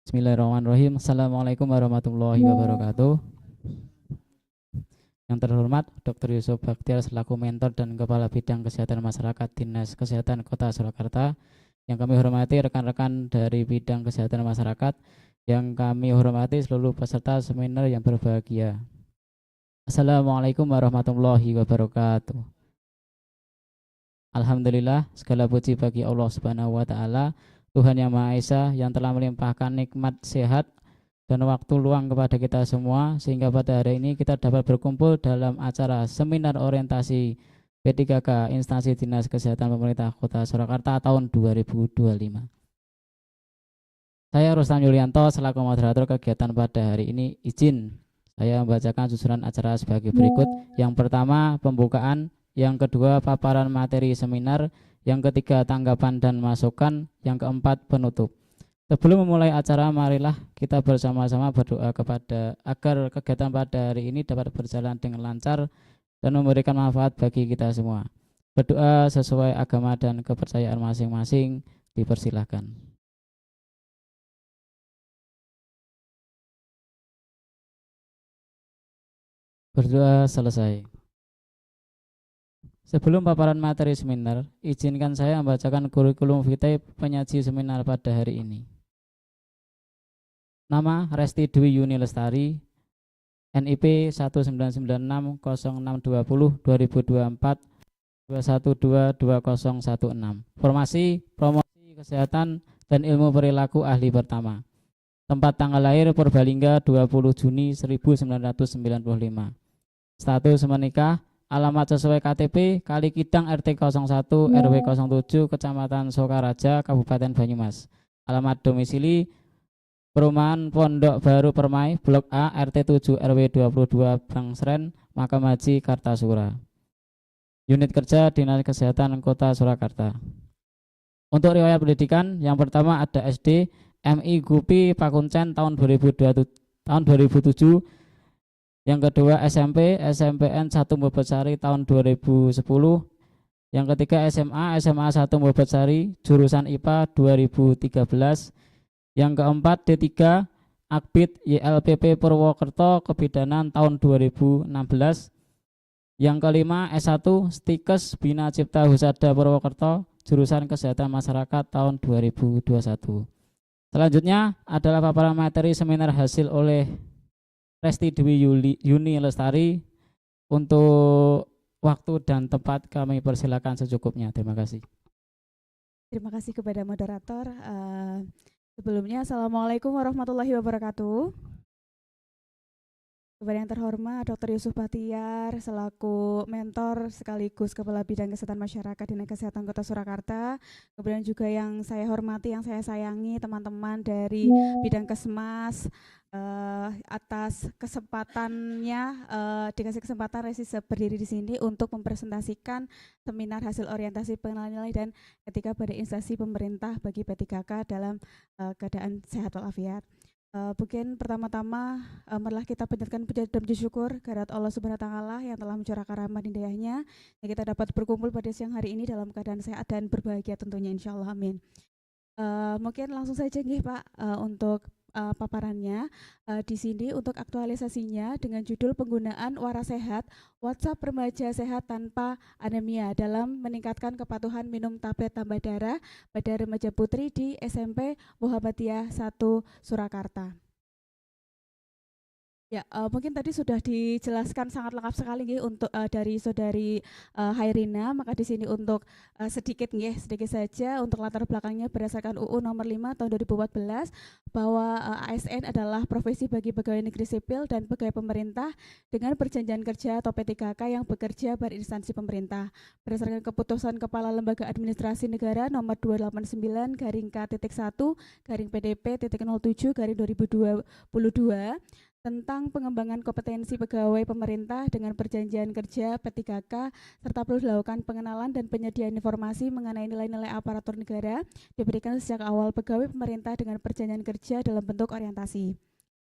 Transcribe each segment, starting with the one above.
Bismillahirrahmanirrahim. Assalamualaikum warahmatullahi wabarakatuh. Yang terhormat Dr. Yusuf Baktiar selaku mentor dan Kepala Bidang Kesehatan Masyarakat Dinas Kesehatan Kota Surakarta. Yang kami hormati rekan-rekan dari Bidang Kesehatan Masyarakat. Yang kami hormati seluruh peserta seminar yang berbahagia. Assalamualaikum warahmatullahi wabarakatuh. Alhamdulillah, segala puji bagi Allah Subhanahu wa taala, Tuhan Yang Maha Esa yang telah melimpahkan nikmat sehat dan waktu luang kepada kita semua sehingga pada hari ini kita dapat berkumpul dalam acara seminar orientasi P3K Instansi Dinas Kesehatan Pemerintah Kota Surakarta tahun 2025. Saya Rustam Yulianto selaku moderator kegiatan pada hari ini. Izin saya membacakan susunan acara sebagai berikut. Yang pertama, pembukaan. Yang kedua, paparan materi seminar. Yang ketiga, tanggapan dan masukan. Yang keempat, penutup. Sebelum memulai acara, marilah kita bersama-sama berdoa agar kegiatan pada hari ini dapat berjalan dengan lancar dan memberikan manfaat bagi kita semua. Berdoa sesuai agama dan kepercayaan masing-masing. Dipersilahkan. Berdoa selesai. Sebelum paparan materi seminar, izinkan saya membacakan kurikulum vitae penyaji seminar pada hari ini. Nama Resti Dwi Yuni Lestari, NIP 199606202024 2122016. Formasi Promosi Kesehatan dan Ilmu Perilaku Ahli Pertama. Tempat tanggal lahir Purbalingga 20 Juni 1995. Status menikah. Alamat sesuai KTP Kalikidang RT 01 RW 07 Kecamatan Sokaraja Kabupaten Banyumas. Alamat domisili Perumahan Pondok Baru Permai Blok A RT 7 RW 22 Bangsren Makam Haji Kartasura. Unit kerja Dinas Kesehatan Kota Surakarta. Untuk riwayat pendidikan, yang pertama ada SD MI Gupi Pakuncen tahun 2007. Yang kedua SMP SMPN 1 Mubesari tahun 2010. Yang ketiga SMA 1 Mubesari jurusan IPA 2013. Yang keempat D3 Akbid YLPP Purwokerto Kebidanan tahun 2016. Yang kelima S1 Stikes Bina Cipta Husada Purwokerto jurusan Kesehatan Masyarakat tahun 2021. Selanjutnya adalah paparan materi seminar hasil oleh Resti Dwi Yuni Lestari. Untuk waktu dan tempat kami persilakan secukupnya. Terima kasih. Terima kasih kepada moderator. Sebelumnya, Assalamualaikum warahmatullahi wabarakatuh. Kepada yang terhormat Dr. Yusuf Baktiar selaku mentor sekaligus Kepala Bidang Kesehatan Masyarakat Dinas Kesehatan Kota Surakarta. Kemudian juga yang saya hormati, yang saya sayangi teman-teman dari Bidang Kesmas, atas kesempatannya dikasih kesempatan Resi berdiri di sini untuk mempresentasikan seminar hasil orientasi pengenalan nilai dan etika pada instansi pemerintah bagi P3K dalam keadaan sehat walafiat. Mungkin pertama-tama marilah kita panjatkan puja dan puji syukur kehadirat Allah Subhanahu wa taala yang telah mencurahkan rahmat hidayahnya yang kita dapat berkumpul pada siang hari ini dalam keadaan sehat dan berbahagia tentunya, insyaallah, amin. Mungkin langsung saja nih Pak untuk paparannya. Di sini untuk aktualisasinya dengan judul penggunaan waras sehat WhatsApp remaja sehat tanpa anemia dalam meningkatkan kepatuhan minum tablet tambah darah pada remaja putri di SMP Muhammadiyah 1 Surakarta. Ya, mungkin tadi sudah dijelaskan sangat lengkap sekali nggih untuk dari Saudari Hairina. Maka di sini untuk sedikit saja untuk latar belakangnya berdasarkan UU nomor 5 tahun 2014 bahwa ASN adalah profesi bagi pegawai negeri sipil dan pegawai pemerintah dengan perjanjian kerja atau P3K yang bekerja pada instansi pemerintah. Berdasarkan keputusan Kepala Lembaga Administrasi Negara nomor 289/KT1/PDP.07/2022 tentang pengembangan kompetensi pegawai pemerintah dengan perjanjian kerja P3K serta perlu dilakukan pengenalan dan penyediaan informasi mengenai nilai-nilai aparatur negara diberikan sejak awal pegawai pemerintah dengan perjanjian kerja dalam bentuk orientasi.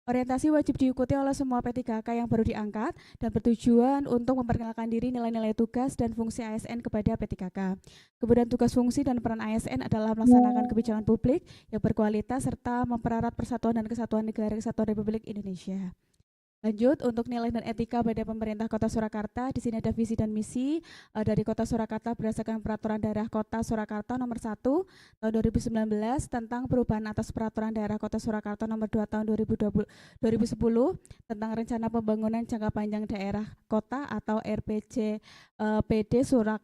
Orientasi wajib diikuti oleh semua P3K yang baru diangkat dan bertujuan untuk memperkenalkan diri, nilai-nilai tugas dan fungsi ASN kepada P3K. Kemudian tugas fungsi dan peran ASN adalah melaksanakan kebijakan publik yang berkualitas serta mempererat persatuan dan kesatuan negara kesatuan Republik Indonesia. Lanjut, untuk nilai dan etika pada pemerintah Kota Surakarta, di sini ada visi dan misi dari Kota Surakarta berdasarkan Peraturan Daerah Kota Surakarta nomor 1 tahun 2019 tentang perubahan atas Peraturan Daerah Kota Surakarta nomor 2 tahun 2010 tentang rencana pembangunan jangka panjang daerah kota atau RPJ PD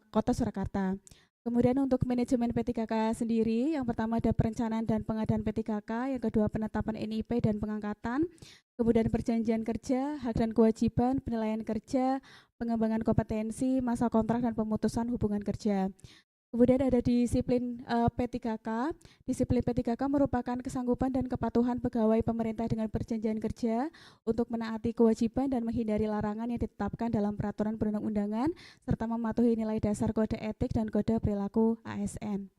Kota Surakarta. Kemudian untuk manajemen P3K sendiri, yang pertama ada perencanaan dan pengadaan P3K, yang kedua penetapan NIP dan pengangkatan, kemudian perjanjian kerja, hak dan kewajiban, penilaian kerja, pengembangan kompetensi, masa kontrak dan pemutusan hubungan kerja. Kemudian ada disiplin P3K. Disiplin P3K merupakan kesanggupan dan kepatuhan pegawai pemerintah dengan perjanjian kerja untuk menaati kewajiban dan menghindari larangan yang ditetapkan dalam peraturan perundang-undangan serta mematuhi nilai dasar kode etik dan kode perilaku ASN.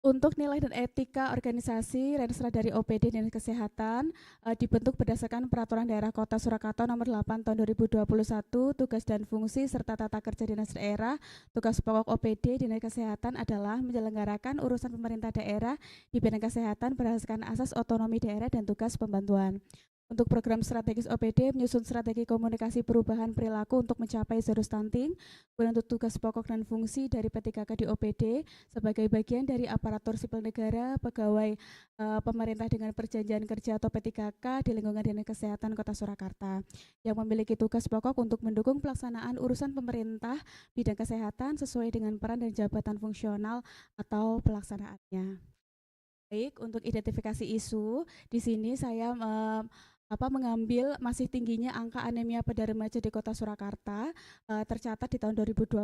Untuk nilai dan etika organisasi Renstra dari OPD dan Kesehatan dibentuk berdasarkan Peraturan Daerah Kota Surakarta nomor 8 tahun 2021, tugas dan fungsi serta tata kerja dinas daerah. Tugas pokok OPD Dinas Kesehatan adalah menyelenggarakan urusan pemerintah daerah di bidang kesehatan berdasarkan asas otonomi daerah dan tugas pembantuan. Untuk program strategis OPD, menyusun strategi komunikasi perubahan perilaku untuk mencapai zero stunting. Kemudian untuk tugas pokok dan fungsi dari P3K di OPD sebagai bagian dari aparatur sipil negara, pegawai pemerintah dengan perjanjian kerja atau P3K di lingkungan Dinas Kesehatan Kota Surakarta yang memiliki tugas pokok untuk mendukung pelaksanaan urusan pemerintah bidang kesehatan sesuai dengan peran dan jabatan fungsional atau pelaksanaannya. Baik, untuk identifikasi isu, di sini saya mengambil masih tingginya angka anemia pada remaja di Kota Surakarta. Tercatat di tahun 2024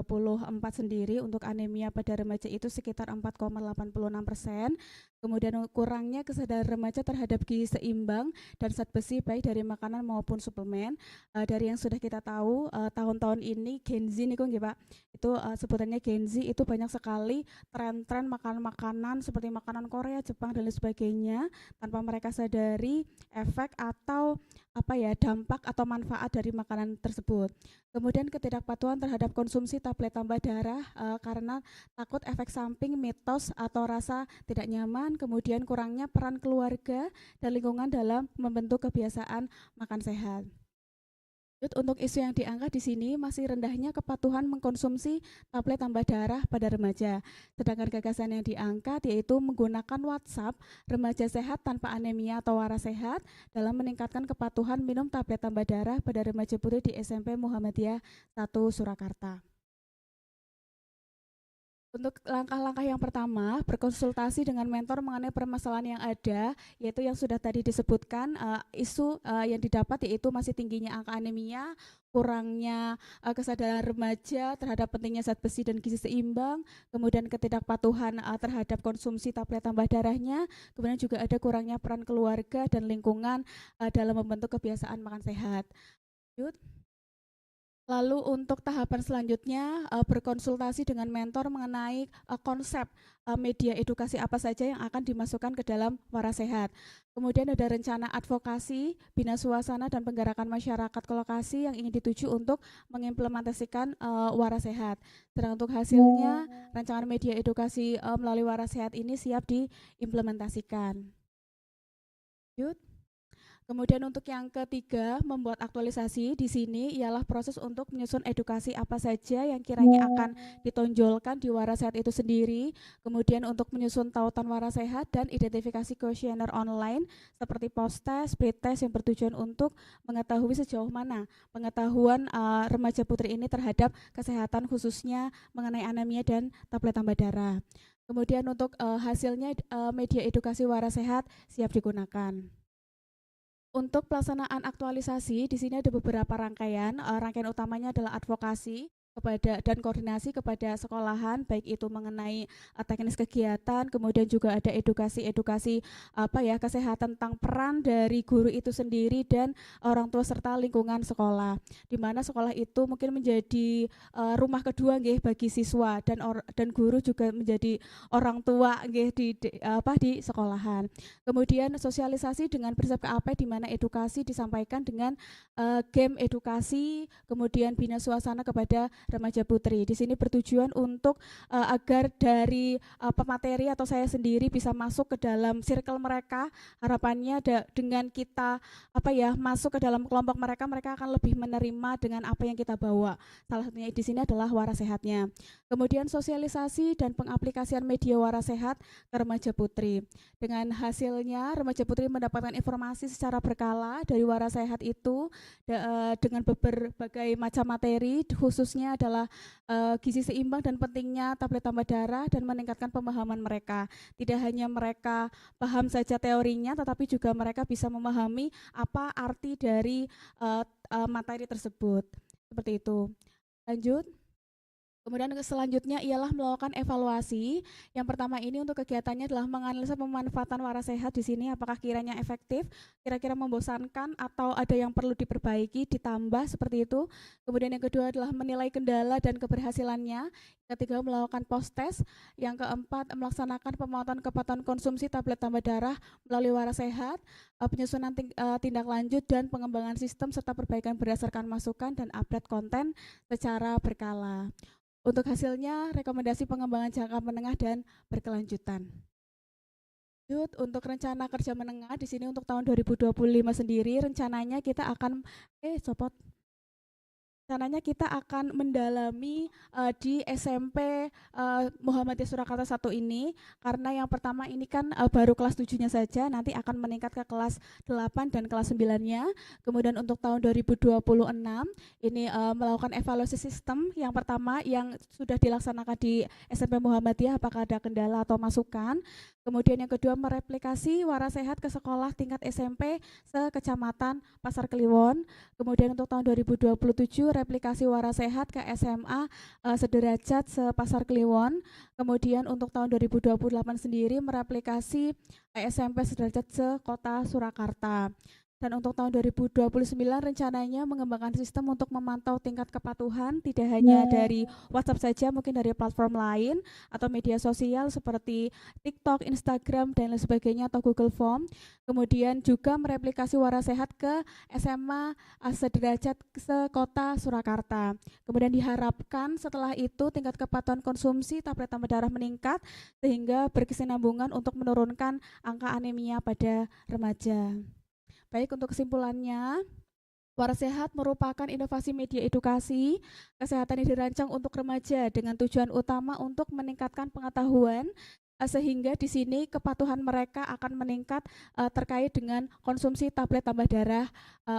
sendiri untuk anemia pada remaja itu sekitar 4,86%. Kemudian kurangnya kesadaran remaja terhadap gizi seimbang dan zat besi baik dari makanan maupun suplemen. Dari yang sudah kita tahu tahun-tahun ini Gen Z nih Pak, itu sebutannya Gen Z itu banyak sekali tren-tren makanan-makanan seperti makanan Korea, Jepang dan lain sebagainya tanpa mereka sadari efek atau dampak atau manfaat dari makanan tersebut. Kemudian ketidakpatuhan terhadap konsumsi tablet tambah darah karena takut efek samping, mitos atau rasa tidak nyaman, kemudian kurangnya peran keluarga dan lingkungan dalam membentuk kebiasaan makan sehat. Untuk isu yang diangkat di sini masih rendahnya kepatuhan mengkonsumsi tablet tambah darah pada remaja. Sedangkan gagasan yang diangkat yaitu menggunakan WhatsApp remaja sehat tanpa anemia atau waras sehat dalam meningkatkan kepatuhan minum tablet tambah darah pada remaja putri di SMP Muhammadiyah 1 Surakarta. Untuk langkah-langkah yang pertama, berkonsultasi dengan mentor mengenai permasalahan yang ada, yaitu yang sudah tadi disebutkan, isu yang didapat yaitu masih tingginya angka anemia, kurangnya kesadaran remaja terhadap pentingnya zat besi dan gizi seimbang, kemudian ketidakpatuhan terhadap konsumsi tablet tambah darahnya, kemudian juga ada kurangnya peran keluarga dan lingkungan dalam membentuk kebiasaan makan sehat. Lalu untuk tahapan selanjutnya berkonsultasi dengan mentor mengenai konsep media edukasi apa saja yang akan dimasukkan ke dalam Waras Sehat. Kemudian ada rencana advokasi, bina suasana dan penggerakan masyarakat ke lokasi yang ingin dituju untuk mengimplementasikan Waras Sehat. Sedang untuk hasilnya, rancangan media edukasi melalui Waras Sehat ini siap diimplementasikan. Kemudian untuk yang ketiga, membuat aktualisasi di sini ialah proses untuk menyusun edukasi apa saja yang kiranya akan ditonjolkan di Waras Sehat itu sendiri. Kemudian untuk menyusun tautan Waras Sehat dan identifikasi kuesioner online seperti post-test, pre-test yang bertujuan untuk mengetahui sejauh mana pengetahuan remaja putri ini terhadap kesehatan khususnya mengenai anemia dan tablet tambah darah. Kemudian untuk hasilnya media edukasi Waras Sehat siap digunakan. Untuk pelaksanaan aktualisasi, di sini ada beberapa rangkaian. Rangkaian utamanya adalah advokasi. dan koordinasi kepada sekolahan, baik itu mengenai teknis kegiatan, kemudian juga ada edukasi kesehatan tentang peran dari guru itu sendiri dan orang tua serta lingkungan sekolah, di mana sekolah itu mungkin menjadi rumah kedua nggih bagi siswa, dan guru juga menjadi orang tua nggih di sekolahan. Kemudian sosialisasi dengan prinsip KAP, di mana edukasi disampaikan dengan game edukasi, kemudian bina suasana kepada remaja putri. Di sini bertujuan untuk agar dari pemateri atau saya sendiri bisa masuk ke dalam circle mereka. Harapannya dengan kita masuk ke dalam kelompok mereka, mereka akan lebih menerima dengan apa yang kita bawa. Salah satunya di sini adalah waras sehatnya. Kemudian sosialisasi dan pengaplikasian media waras sehat ke remaja putri. Dengan hasilnya remaja putri mendapatkan informasi secara berkala dari waras sehat itu dengan berbagai macam materi, khususnya adalah gizi seimbang dan pentingnya tablet tambah darah, dan meningkatkan pemahaman mereka. Tidak hanya mereka paham saja teorinya, tetapi juga mereka bisa memahami apa arti dari materi tersebut. Seperti itu. Lanjut. Kemudian selanjutnya ialah melakukan evaluasi. Yang pertama ini untuk kegiatannya adalah menganalisa pemanfaatan waras sehat di sini, apakah kiranya efektif, kira-kira membosankan, atau ada yang perlu diperbaiki, ditambah, seperti itu. Kemudian yang kedua adalah menilai kendala dan keberhasilannya. Ketiga, melakukan post test. Yang keempat, melaksanakan pemantauan kepatuhan konsumsi tablet tambah darah melalui waras sehat, penyusunan tindak lanjut dan pengembangan sistem, serta perbaikan berdasarkan masukan dan update konten secara berkala. Untuk hasilnya, rekomendasi pengembangan jangka menengah dan berkelanjutan. Untuk rencana kerja menengah di sini untuk tahun 2025 sendiri, rencananya kita akan rencananya kita akan mendalami di SMP Muhammadiyah Surakarta 1 ini, karena yang pertama ini kan baru kelas 7-nya saja, nanti akan meningkat ke kelas 8 dan kelas 9-nya. Kemudian untuk tahun 2026 ini melakukan evaluasi sistem. Yang pertama yang sudah dilaksanakan di SMP Muhammadiyah, apakah ada kendala atau masukan. Kemudian yang kedua, mereplikasi waras sehat ke sekolah tingkat SMP se-Kecamatan Pasar Kliwon. Kemudian untuk tahun 2027 replikasi waras sehat ke SMA sederajat se-Pasar Kliwon. Kemudian untuk tahun 2028 sendiri mereplikasi SMP sederajat se-Kota Surakarta. Dan untuk tahun 2029 rencananya mengembangkan sistem untuk memantau tingkat kepatuhan, tidak hanya dari WhatsApp saja, mungkin dari platform lain atau media sosial seperti TikTok, Instagram, dan lain sebagainya, atau Google Form. Kemudian juga mereplikasi waras sehat ke SMA sederajat se-Kota Surakarta. Kemudian diharapkan setelah itu tingkat kepatuhan konsumsi tablet tambah darah meningkat, sehingga berkesinambungan untuk menurunkan angka anemia pada remaja. Baik, untuk kesimpulannya, waras sehat merupakan inovasi media edukasi kesehatan yang dirancang untuk remaja dengan tujuan utama untuk meningkatkan pengetahuan, sehingga di sini kepatuhan mereka akan meningkat terkait dengan konsumsi tablet tambah darah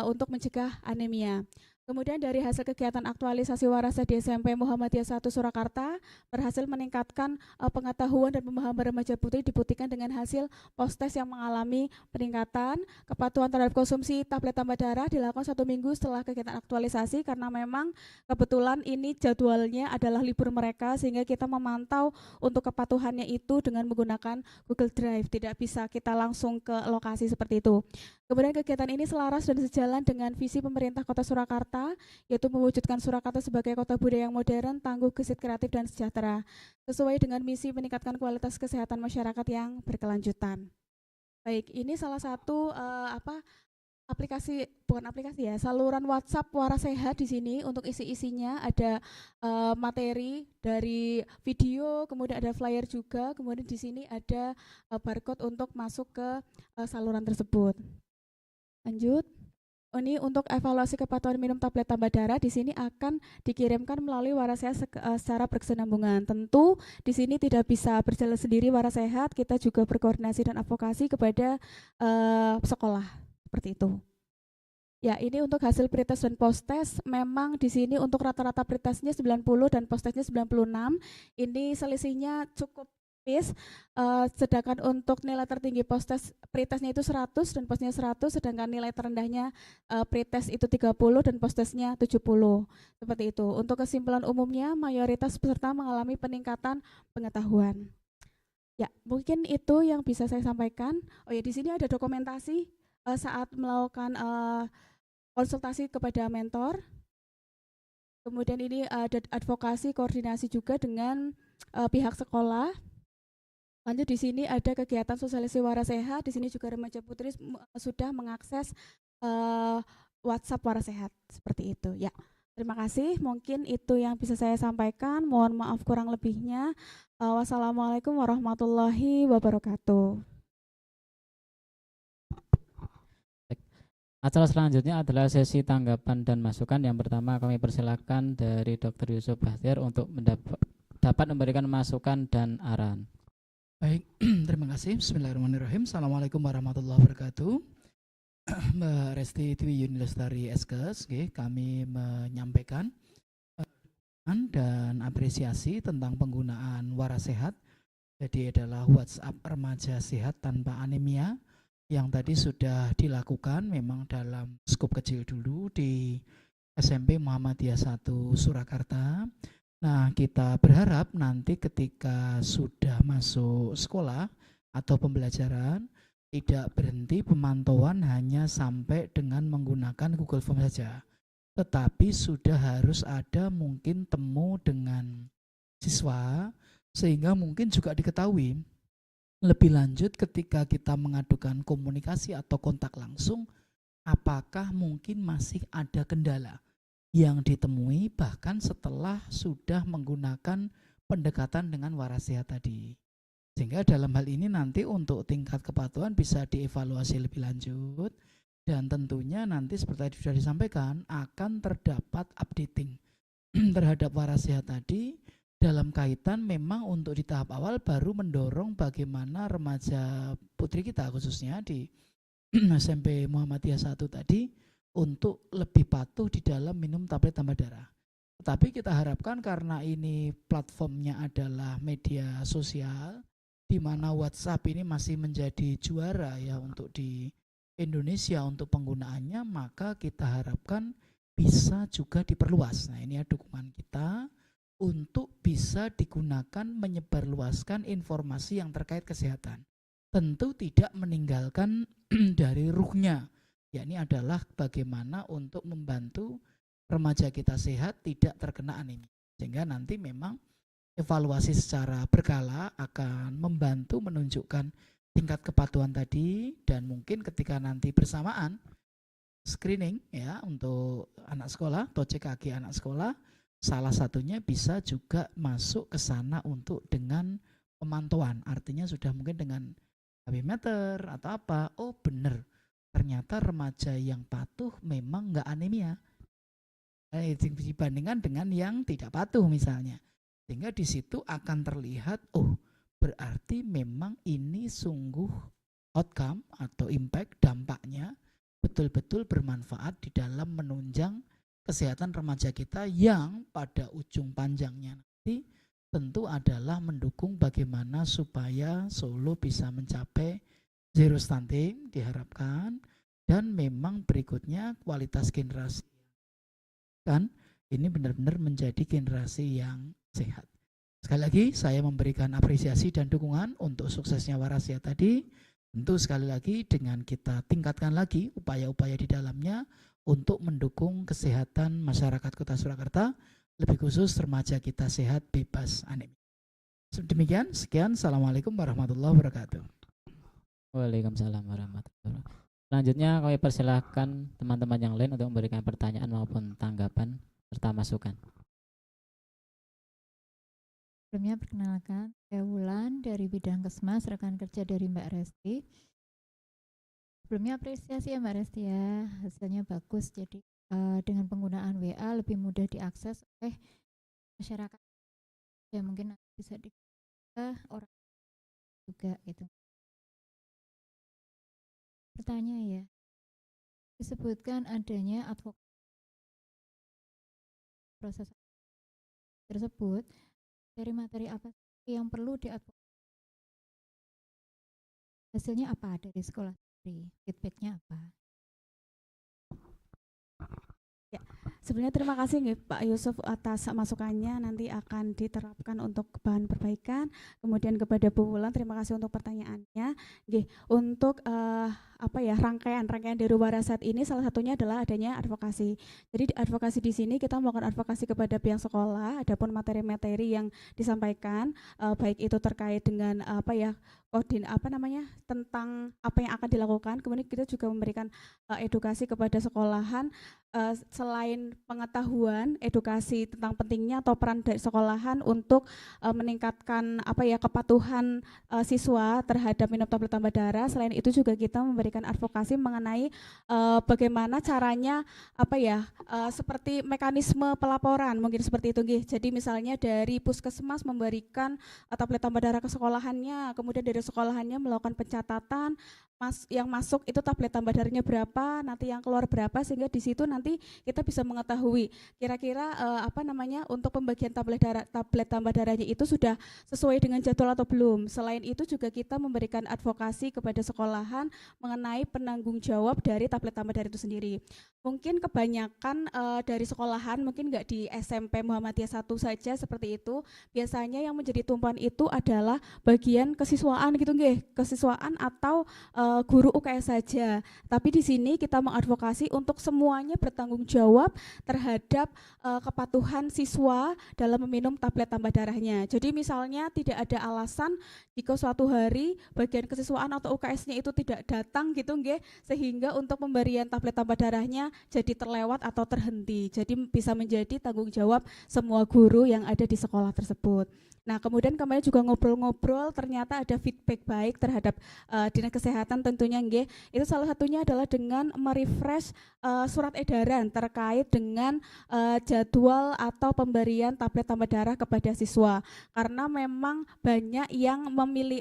untuk mencegah anemia. Kemudian dari hasil kegiatan aktualisasi waras sehat di SMP Muhammadiyah 1 Surakarta berhasil meningkatkan pengetahuan dan pemahaman remaja putri, dibuktikan dengan hasil post test yang mengalami peningkatan kepatuhan terhadap konsumsi tablet tambah darah dilakukan 1 minggu setelah kegiatan aktualisasi, karena memang kebetulan ini jadwalnya adalah libur mereka, sehingga kita memantau untuk kepatuhannya itu dengan menggunakan Google Drive, tidak bisa kita langsung ke lokasi seperti itu. Kemudian kegiatan ini selaras dan sejalan dengan visi pemerintah Kota Surakarta, yaitu mewujudkan Surakarta sebagai kota budaya yang modern, tangguh, gesit, kreatif, dan sejahtera, sesuai dengan misi meningkatkan kualitas kesehatan masyarakat yang berkelanjutan. Baik, ini salah satu saluran WhatsApp waras sehat. Di sini untuk isi-isinya ada materi dari video, kemudian ada flyer juga, kemudian di sini ada barcode untuk masuk ke saluran tersebut. Lanjut. Ini untuk evaluasi kepatuhan minum tablet tambah darah di sini akan dikirimkan melalui waras sehat secara berkesinambungan. Tentu di sini tidak bisa berjalan sendiri waras sehat, kita juga berkoordinasi dan advokasi kepada sekolah seperti itu. Ya, ini untuk hasil pretest dan post test. Memang di sini untuk rata-rata pretestnya 90 dan post testnya 96. Ini selisihnya cukup tipis. Sedangkan untuk nilai tertinggi post-test pretestnya itu 100 dan postnya 100, sedangkan nilai terendahnya pretest itu 30 dan post-testnya 70. Seperti itu. Untuk kesimpulan umumnya, mayoritas peserta mengalami peningkatan pengetahuan. Ya, mungkin itu yang bisa saya sampaikan. Oh ya, di sini ada dokumentasi saat melakukan konsultasi kepada mentor. Kemudian ini ada advokasi koordinasi juga dengan pihak sekolah. Lanjut di sini ada kegiatan sosialisasi waras sehat. Di sini juga Remaja Putri sudah mengakses WhatsApp waras sehat seperti itu. Ya, terima kasih. Mungkin itu yang bisa saya sampaikan. Mohon maaf kurang lebihnya. Wassalamualaikum warahmatullahi wabarakatuh. Acara selanjutnya adalah sesi tanggapan dan masukan. Yang pertama kami persilakan dari Dr. Yusuf Bahtiar untuk dapat memberikan masukan dan arahan. Baik, terima kasih. Bismillahirrahmanirrahim. Assalamualaikum warahmatullahi wabarakatuh. Mbak Resti Dwi Yuni Lestari SKS, kami menyampaikan dan apresiasi tentang penggunaan waras sehat. Jadi adalah WhatsApp remaja sehat tanpa anemia yang tadi sudah dilakukan memang dalam skop kecil dulu di SMP Muhammadiyah 1 Surakarta. Nah, kita berharap nanti ketika sudah masuk sekolah atau pembelajaran tidak berhenti pemantauan hanya sampai dengan menggunakan Google Form saja, tetapi sudah harus ada mungkin temu dengan siswa sehingga mungkin juga diketahui lebih lanjut ketika kita mengadukan komunikasi atau kontak langsung, apakah mungkin masih ada kendala yang ditemui bahkan setelah sudah menggunakan pendekatan dengan waras sehat tadi. Sehingga dalam hal ini nanti untuk tingkat kepatuhan bisa dievaluasi lebih lanjut dan tentunya nanti seperti tadi sudah disampaikan akan terdapat updating terhadap waras sehat tadi dalam kaitan memang untuk di tahap awal baru mendorong bagaimana remaja putri kita khususnya di SMP Muhammadiyah 1 tadi untuk lebih patuh di dalam minum tablet tambah darah. Tetapi kita harapkan karena ini platformnya adalah media sosial di mana WhatsApp ini masih menjadi juara ya untuk di Indonesia untuk penggunaannya, maka kita harapkan bisa juga diperluas. Nah, ini ya dukungan kita untuk bisa digunakan menyebarluaskan informasi yang terkait kesehatan. Tentu tidak meninggalkan dari ruhnya, yakni adalah bagaimana untuk membantu remaja kita sehat tidak terkena anemia. Sehingga nanti memang evaluasi secara berkala akan membantu menunjukkan tingkat kepatuhan tadi dan mungkin ketika nanti bersamaan screening ya untuk anak sekolah atau CKG anak sekolah, salah satunya bisa juga masuk ke sana untuk dengan pemantauan. Artinya sudah mungkin dengan HB meter atau apa. Oh benar, ternyata remaja yang patuh memang nggak anemia. Dibandingkan dengan yang tidak patuh misalnya. Sehingga di situ akan terlihat, oh berarti memang ini sungguh outcome atau impact dampaknya betul-betul bermanfaat di dalam menunjang kesehatan remaja kita yang pada ujung panjangnya nanti tentu adalah mendukung bagaimana supaya Solo bisa mencapai zero stunting diharapkan dan memang berikutnya kualitas generasi kan ini benar-benar menjadi generasi yang sehat. Sekali lagi saya memberikan apresiasi dan dukungan untuk suksesnya waras sehat tadi. Tentu sekali lagi dengan kita tingkatkan lagi upaya-upaya di dalamnya untuk mendukung kesehatan masyarakat Kota Surakarta, lebih khusus remaja kita sehat bebas anemia. Demikian, sekian. Assalamualaikum warahmatullahi wabarakatuh. Waalaikumsalam warahmatullahi wabarakatuh. Selanjutnya kami persilahkan teman-teman yang lain untuk memberikan pertanyaan maupun tanggapan serta masukan. Sebelumnya perkenalkan, saya Wulan dari bidang Kesmas, rekan kerja dari Mbak Resti. Sebelumnya apresiasi ya Mbak Resti ya, hasilnya bagus. Jadi dengan penggunaan WA lebih mudah diakses oleh masyarakat. Ya mungkin bisa digunakan orang juga gitu. Bertanya ya, disebutkan adanya advokasi proses tersebut, dari materi apa yang perlu diadvokasi hasilnya apa dari sekolah sendiri? Feedbacknya apa? Sebenarnya terima kasih nggih Pak Yusuf atas masukannya, nanti akan diterapkan untuk bahan perbaikan. Kemudian kepada Bu Wulan terima kasih untuk pertanyaannya. Nggih, untuk rangkaian dari Warasat ini salah satunya adalah adanya advokasi. Jadi advokasi di sini kita melakukan advokasi kepada pihak sekolah, adapun materi-materi yang disampaikan baik itu terkait dengan tentang apa yang akan dilakukan. Kemudian kita juga memberikan edukasi kepada sekolahan, selain pengetahuan, edukasi tentang pentingnya atau peran dari sekolahan untuk meningkatkan kepatuhan siswa terhadap minum tablet tambah darah. Selain itu juga kita memberikan advokasi mengenai bagaimana caranya seperti mekanisme pelaporan, mungkin seperti itu nggih. Jadi misalnya dari puskesmas memberikan tablet tambah darah ke sekolahannya, kemudian dari sekolahannya melakukan pencatatan yang masuk itu tablet tambah darahnya berapa, nanti yang keluar berapa, sehingga di situ nanti kita bisa mengetahui kira-kira untuk pembagian tablet tambah darahnya itu sudah sesuai dengan jadwal atau belum. Selain itu juga kita memberikan advokasi kepada sekolahan mengenai penanggung jawab dari tablet tambah darah itu sendiri. Mungkin kebanyakan dari sekolahan, mungkin nggak di SMP Muhammadiyah 1 saja seperti itu, biasanya yang menjadi tumpuan itu adalah bagian kesiswaan gitu nggih, kesiswaan atau guru UKS saja. Tapi di sini kita mengadvokasi untuk semuanya bertanggung jawab terhadap kepatuhan siswa dalam meminum tablet tambah darahnya. Jadi misalnya tidak ada alasan jika suatu hari bagian kesiswaan atau UKS-nya itu tidak datang gitu nggih, sehingga untuk pemberian tablet tambah darahnya jadi terlewat atau terhenti. Jadi bisa menjadi tanggung jawab semua guru yang ada di sekolah tersebut. Nah, kemudian kemarin juga ngobrol-ngobrol, ternyata ada feedback baik terhadap Dinas Kesehatan tentunya nggih. Itu salah satunya adalah dengan merefresh surat edaran terkait dengan jadwal atau pemberian tablet tambah darah kepada siswa. Karena memang banyak yang memilih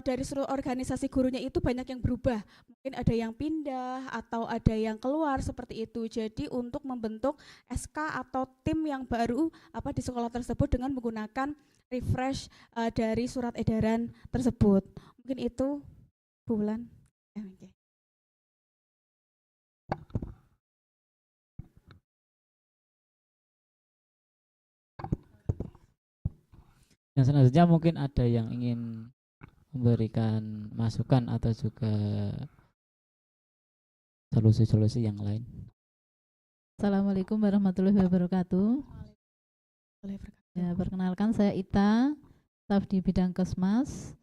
dari seluruh organisasi gurunya itu banyak yang berubah, mungkin ada yang pindah atau ada yang keluar seperti itu. Jadi untuk membentuk SK atau tim yang baru di sekolah tersebut dengan menggunakan refresh dari surat edaran tersebut. Mungkin itu Bu Wulan. Okay. Yang selanjutnya mungkin ada yang ingin memberikan masukan atau juga solusi-solusi yang lain. Assalamualaikum warahmatullahi wabarakatuh. Ya, perkenalkan saya Ita, staf di bidang Kesmas.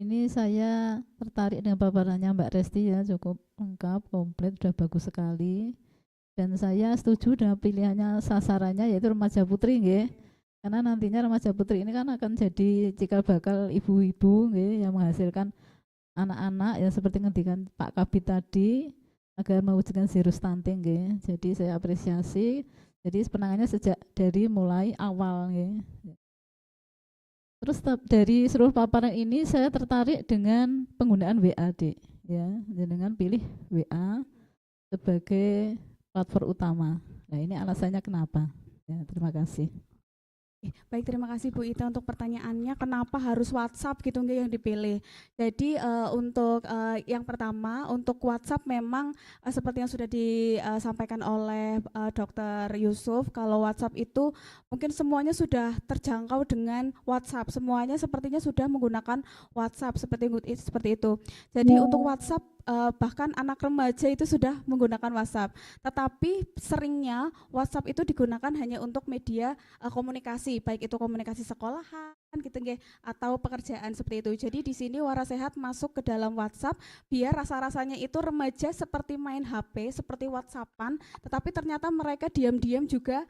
Ini saya tertarik dengan paparannya Mbak Resti ya, cukup lengkap, komplit, sudah bagus sekali. Dan saya setuju dengan pilihannya sasarannya yaitu remaja putri nggih. Karena nantinya remaja putri ini kan akan jadi cikal bakal ibu-ibu yang menghasilkan anak-anak yang seperti ngendikan Pak Kabit tadi agar mewujudkan zero stunting nggih. Jadi saya apresiasi. Jadi penanganannya sejak dari mulai awal nggih. Terus dari seluruh paparan ini saya tertarik dengan penggunaan WA ya, dengan pilih WA sebagai platform utama. Nah, ini alasannya kenapa? Ya, terima kasih. Baik, terima kasih Bu Ita untuk pertanyaannya, kenapa harus WhatsApp gitu nggak yang dipilih. Jadi untuk yang pertama, untuk WhatsApp memang seperti yang sudah disampaikan oleh Dr. Yusuf, kalau WhatsApp itu mungkin semuanya sudah terjangkau dengan WhatsApp, semuanya sepertinya sudah menggunakan WhatsApp seperti itu. Jadi untuk WhatsApp bahkan anak remaja itu sudah menggunakan WhatsApp. Tetapi seringnya WhatsApp itu digunakan hanya untuk media komunikasi, baik itu komunikasi sekolahan gitu nggih atau pekerjaan seperti itu. Jadi di sini Warasehat masuk ke dalam WhatsApp biar rasa-rasanya itu remaja seperti main HP, seperti WhatsAppan, tetapi ternyata mereka diam-diam juga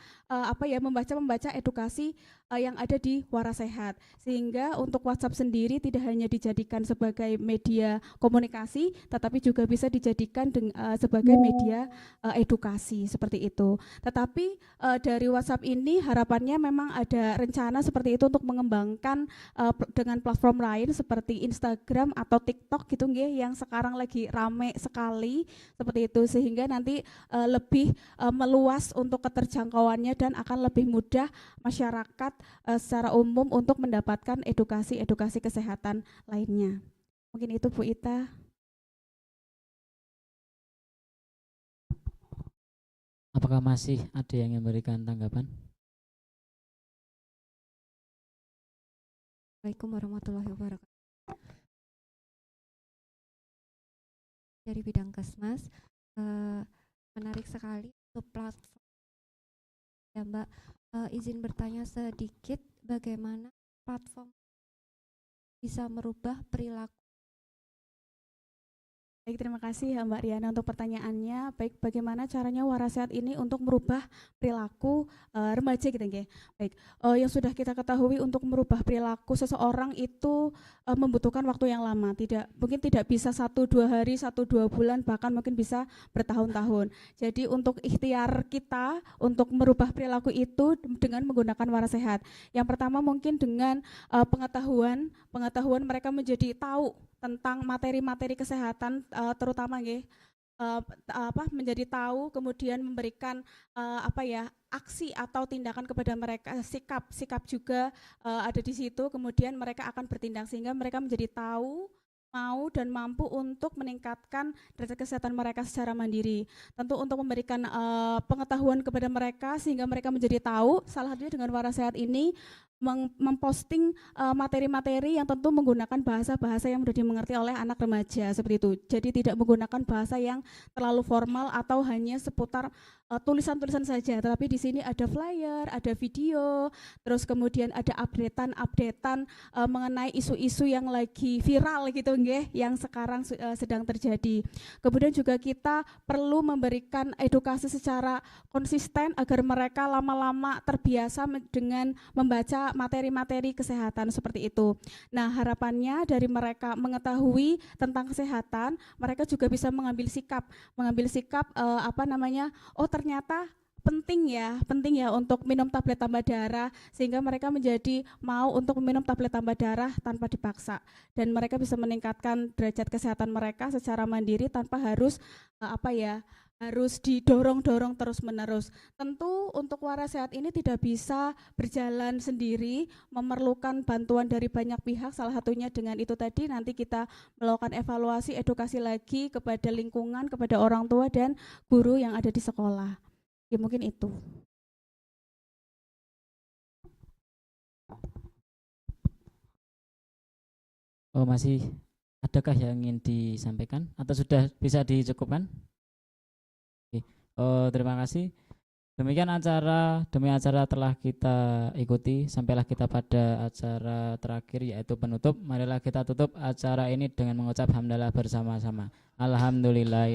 membaca edukasi yang ada di Warasehat. Sehingga untuk WhatsApp sendiri tidak hanya dijadikan sebagai media komunikasi, tetapi juga bisa dijadikan sebagai media edukasi seperti itu. Tetapi dari WhatsApp ini harapannya memang ada rencana seperti itu untuk mengembangkan dengan platform lain seperti Instagram atau TikTok gitu nggih yang sekarang lagi rame sekali seperti itu, sehingga nanti lebih meluas untuk keterjangkauannya dan akan lebih mudah masyarakat secara umum untuk mendapatkan edukasi kesehatan lainnya. Mungkin itu Bu Ita. Apakah masih ada yang memberikan tanggapan? Assalamualaikum warahmatullahi wabarakatuh. Dari bidang Kesmas, menarik sekali untuk platform. Ya Mbak, izin bertanya sedikit, bagaimana platform bisa merubah perilaku? Baik, terima kasih ya Mbak Riana untuk pertanyaannya. Baik, bagaimana caranya Warasehat ini untuk merubah perilaku remaja gitu ya. Baik, yang sudah kita ketahui untuk merubah perilaku seseorang itu membutuhkan waktu yang lama. Mungkin tidak bisa 1-2 hari, 1-2 bulan, bahkan mungkin bisa bertahun-tahun. Jadi untuk ikhtiar kita untuk merubah perilaku itu dengan menggunakan Warasehat. Yang pertama mungkin dengan pengetahuan mereka menjadi tahu tentang materi-materi kesehatan, terutama menjadi tahu, kemudian memberikan aksi atau tindakan kepada mereka, sikap juga ada di situ, kemudian mereka akan bertindak sehingga mereka menjadi tahu, mau dan mampu untuk meningkatkan derajat kesehatan mereka secara mandiri. Tentu untuk memberikan pengetahuan kepada mereka sehingga mereka menjadi tahu, salah satunya dengan Warasehat ini memposting materi-materi yang tentu menggunakan bahasa-bahasa yang mudah dimengerti oleh anak remaja seperti itu. Jadi tidak menggunakan bahasa yang terlalu formal atau hanya seputar tulisan-tulisan saja, tetapi di sini ada flyer, ada video, terus kemudian ada updatean mengenai isu-isu yang lagi viral gitu nggih, yang sekarang sedang terjadi. Kemudian juga kita perlu memberikan edukasi secara konsisten agar mereka lama-lama terbiasa dengan membaca materi-materi kesehatan seperti itu. Nah, harapannya dari mereka mengetahui tentang kesehatan, mereka juga bisa mengambil sikap oh ternyata penting ya untuk minum tablet tambah darah, sehingga mereka menjadi mau untuk meminum tablet tambah darah tanpa dipaksa, dan mereka bisa meningkatkan derajat kesehatan mereka secara mandiri tanpa harus harus didorong-dorong terus-menerus. Tentu untuk Warasehat ini tidak bisa berjalan sendiri, memerlukan bantuan dari banyak pihak, salah satunya dengan itu tadi, nanti kita melakukan evaluasi, edukasi lagi kepada lingkungan, kepada orang tua dan guru yang ada di sekolah. Ya mungkin itu. Oh, masih adakah yang ingin disampaikan atau sudah bisa dicukupkan? Oke. Oh, terima kasih. Demikian demi acara telah kita ikuti, sampailah kita pada acara terakhir yaitu penutup. Marilah kita tutup acara ini dengan mengucap hamdalah bersama-sama. Alhamdulillah.